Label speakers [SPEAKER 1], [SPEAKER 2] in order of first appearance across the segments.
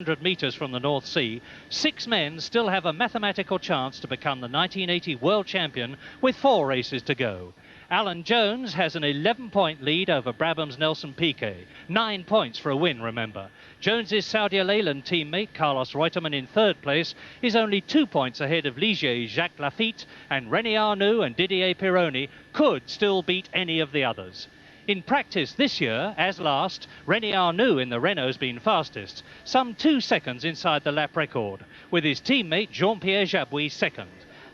[SPEAKER 1] 100 metres from the North Sea, 6 men still have a mathematical chance to become the 1980 world champion with 4 races to go. Alan Jones has an 11-point lead over Brabham's Nelson Piquet. 9 points for a win, remember. Jones's Saudi Leyland teammate Carlos Reutemann in 3rd place is only 2 points ahead of Ligier's Jacques Laffite, and René Arnoux and Didier Pironi could still beat any of the others. In practice this year, as last, René Arnoux in the Renault's been fastest, some 2 seconds inside the lap record, with his teammate Jean-Pierre Jabouille 2nd.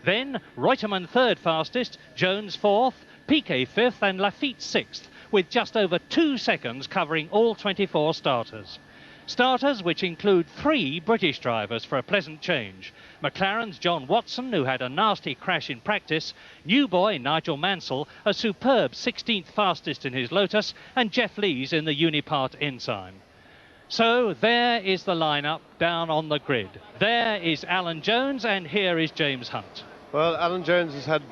[SPEAKER 1] Then Reutemann 3rd fastest, Jones 4th, Piquet 5th and Laffite 6th, with just over 2 seconds covering all 24 starters. Starters which include 3 British drivers for a pleasant change. McLaren's John Watson, who had a nasty crash in practice, new boy Nigel Mansell, a superb 16th fastest in his Lotus, and Jeff Lees in the Unipart Ensign. So there is the lineup down on the grid. There is Alan Jones and here is James Hunt.
[SPEAKER 2] Well, Alan Jones has had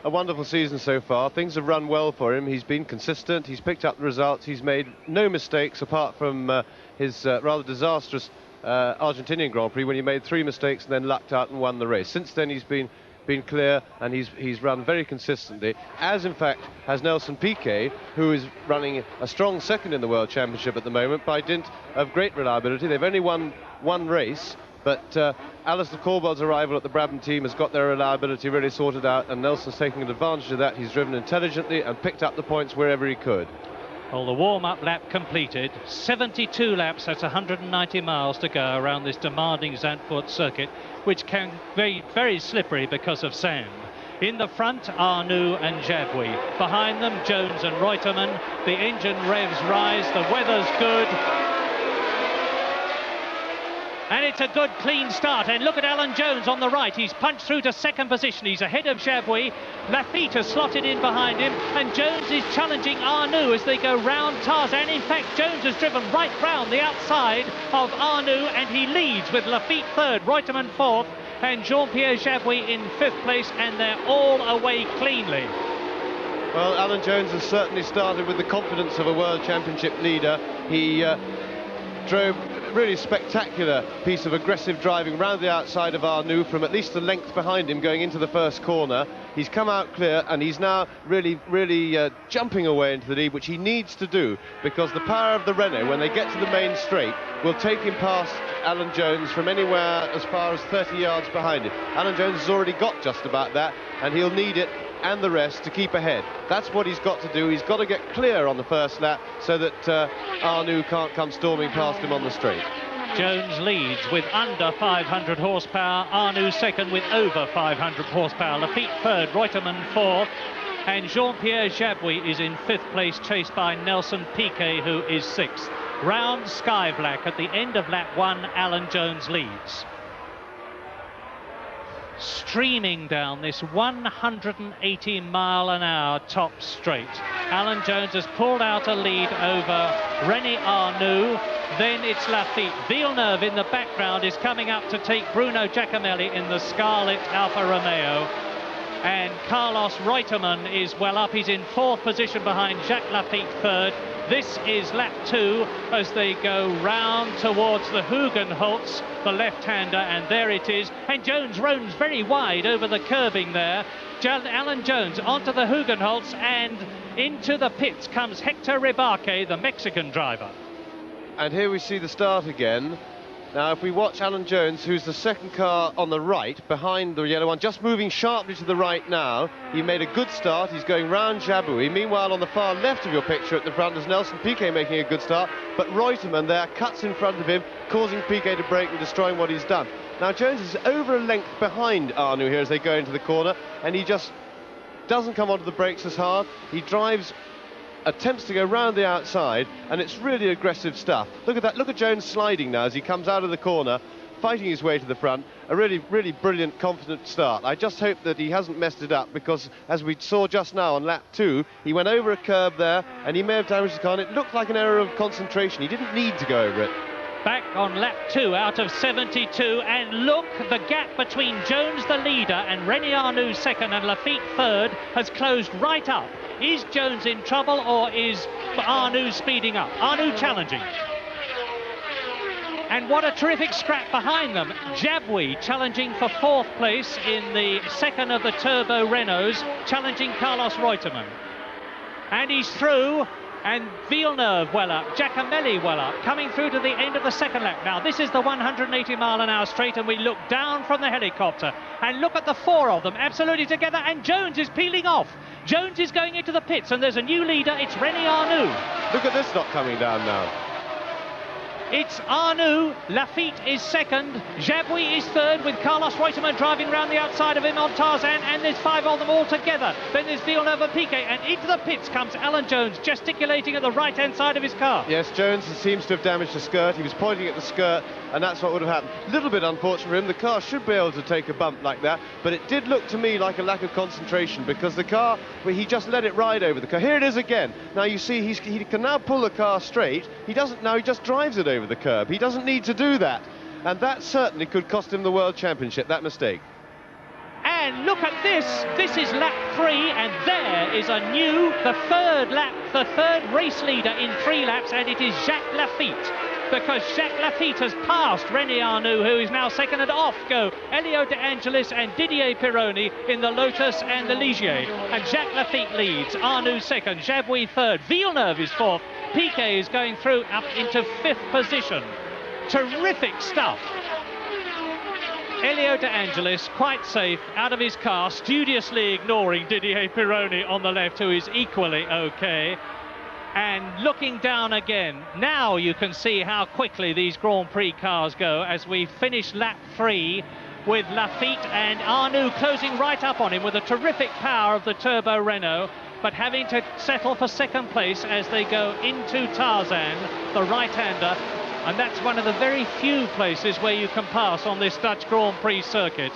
[SPEAKER 2] a wonderful season so far. Things have run well for him. He's been consistent. He's picked up the results. He's made no mistakes apart from his rather disastrous Argentinian Grand Prix when he made 3 mistakes and then lucked out and won the race. Since then, he's been clear and he's run very consistently, as in fact has Nelson Piquet, who is running a strong 2nd in the World Championship at the moment by dint of great reliability. They've only won 1 race. But Alistair Corbell's arrival at the Brabham team has got their reliability really sorted out, and Nelson's taking advantage of that. He's driven intelligently and picked up the points wherever he could.
[SPEAKER 1] Well, the warm-up lap completed. 72 laps, that's 190 miles to go around this demanding Zandvoort circuit, which can be very slippery because of sand. In the front, Arnoux and Jabouille. Behind them, Jones and Reutemann. The engine revs rise, the weather's good. And it's a good, clean start. And look at Alan Jones on the right. He's punched through to 2nd position. He's ahead of Jabouille. Laffite has slotted in behind him. And Jones is challenging Arnoux as they go round Tarzan. In fact, Jones has driven right round the outside of Arnoux, and he leads with Laffite 3rd, Reutemann 4th, and Jean-Pierre Jabouille in 5th place, and they're all away cleanly.
[SPEAKER 2] Well, Alan Jones has certainly started with the confidence of a World Championship leader. He drove really spectacular piece of aggressive driving round the outside of Arnoux from at least the length behind him going into the first corner. He's come out clear and he's now really jumping away into the lead, which he needs to do, because the power of the Renault when they get to the main straight will take him past Alan Jones from anywhere as far as 30 yards behind him. Alan Jones has already got just about that, and he'll need it and the rest to keep ahead. That's what he's got to do. He's got to get clear on the first lap so that Arnoux can't come storming past him on the straight.
[SPEAKER 1] Jones leads with under 500 horsepower, Arnoux 2nd with over 500 horsepower, Laffite 3rd, Reutemann 4th, and Jean-Pierre Jabouille is in 5th place, chased by Nelson Piquet, who is 6th. Round sky black. At the end of lap 1, Alan Jones leads. Streaming down this 180-mile-an-hour top straight, Alan Jones has pulled out a lead over René Arnoux. Then it's Laffite. Villeneuve in the background is coming up to take Bruno Giacomelli in the scarlet Alfa Romeo. And Carlos Reutemann is well up. He's in 4th position behind Jacques Laffite 3rd. This is lap 2 as they go round towards the Hugenholtz, the left-hander, and there it is. And Jones roams very wide over the curving there. Alan Jones onto the Hugenholtz, and into the pits comes Hector Ribarque, the Mexican driver.
[SPEAKER 2] And here we see the start again. Now, if we watch Alan Jones, who's the 2nd car on the right, behind the yellow one, just moving sharply to the right now. He made a good start. He's going round Jabouille. Meanwhile, on the far left of your picture at the front, there's Nelson Piquet making a good start. But Reutemann there cuts in front of him, causing Piquet to brake and destroying what he's done. Now, Jones is over a length behind Arnoux here as they go into the corner, and he just doesn't come onto the brakes as hard. He attempts to go round the outside, and it's really aggressive stuff. Look at that. Look at Jones sliding now as he comes out of the corner, fighting his way to the front. A really brilliant, confident start. I just hope that he hasn't messed it up, because as we saw just now on lap 2, he went over a curb there and he may have damaged the car, and it looked like an error of concentration. He didn't need to go over it.
[SPEAKER 1] Back on lap 2 out of 72, and look, the gap between Jones the leader and René Arnoux 2nd and Laffite 3rd has closed right up. Is Jones in trouble, or is Arnoux speeding up? Arnoux challenging. And what a terrific scrap behind them. Jabouille challenging for 4th place in the second of the Turbo Renaults, challenging Carlos Reutemann. And he's through, and Villeneuve well up, Giacomelli well up, coming through to the end of the second lap. Now, this is the 180-mile-an-hour straight, and we look down from the helicopter, and look at the 4 of them, absolutely together, and Jones is peeling off. Jones is going into the pits, and there's a new leader, it's René Arnoux.
[SPEAKER 2] Look at this not coming down now.
[SPEAKER 1] It's Arnoux, Laffite is second, Jabouille is third, with Carlos Reutemann driving round the outside of him on Tarzan, and there's 5 of them all together. Then there's Villeneuve and Piquet, and into the pits comes Alan Jones, gesticulating at the right-hand side of his car.
[SPEAKER 2] Yes, Jones seems to have damaged the skirt. He was pointing at the skirt, and that's what would have happened. A little bit unfortunate for him. The car should be able to take a bump like that, but it did look to me like a lack of concentration, because the car, well, he just let it ride over the car. Here it is again. Now you see he can now pull the car straight. He doesn't now, he just drives it over the curb. He doesn't need to do that, and that certainly could cost him the World Championship, that mistake.
[SPEAKER 1] And look at this is lap 3, and there is the third race leader in 3 laps, and it is Jacques Laffite, because Jacques Laffite has passed René Arnoux, who is now second, and off go Elio De Angelis and Didier Pironi in the Lotus and the Ligier, and Jacques Laffite leads, Arnoux second, Jabouille third, Villeneuve is 4th, Piquet is going through up into 5th position. Terrific stuff. Elio De Angelis, quite safe, out of his car, studiously ignoring Didier Pironi on the left, who is equally okay. And looking down again, now you can see how quickly these Grand Prix cars go as we finish lap 3 with Laffite and Arnoux closing right up on him with the terrific power of the Turbo Renault, but having to settle for 2nd place as they go into Tarzan, the right-hander. And that's one of the very few places where you can pass on this Dutch Grand Prix circuit.